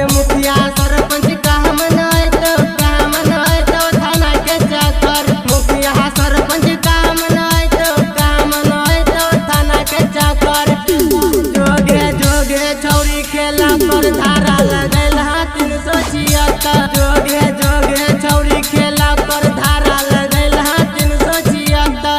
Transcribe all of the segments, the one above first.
मुखिया सरपंच का मनाए तो थाना के चक्कर। मुखिया सरपंच का मनाए तो थाना के चक्कर। जोगे जोगे छौरी खेला पर धारा लगल 376। जोगे जोगे छौरी खेला पर धारा लगल 376।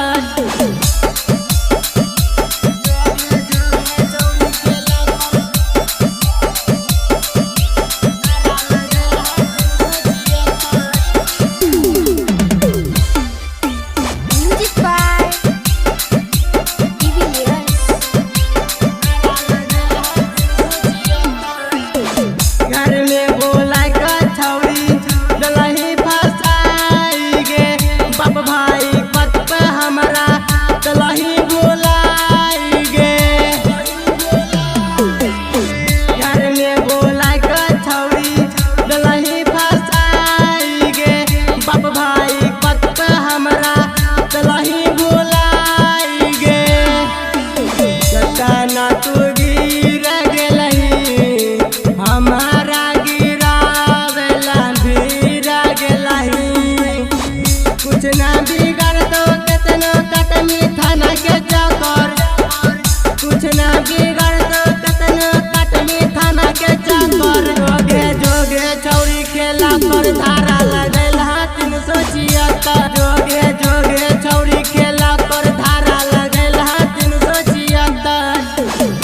पर धारा लगल 376। जोगे जोगे छौरी खेला पर धारा लगल 376।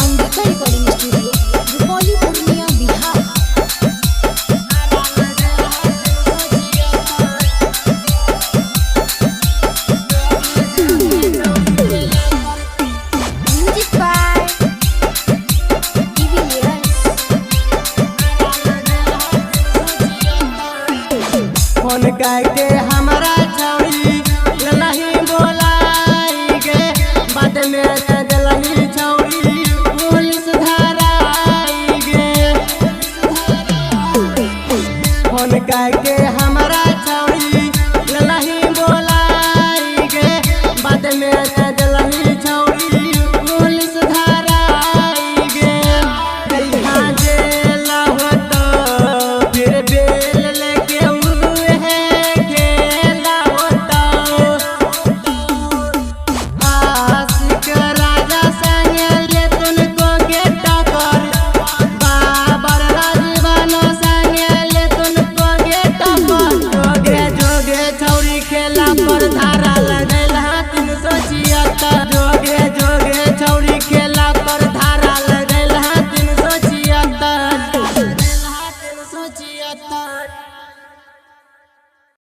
Ambika recording studio, Rupauli, Purnia, Bihar. Music by phone करके हमारा छौरी लही बोलाई गे। बाद में दलही छौरी पुलिस धराई गे। फोन करके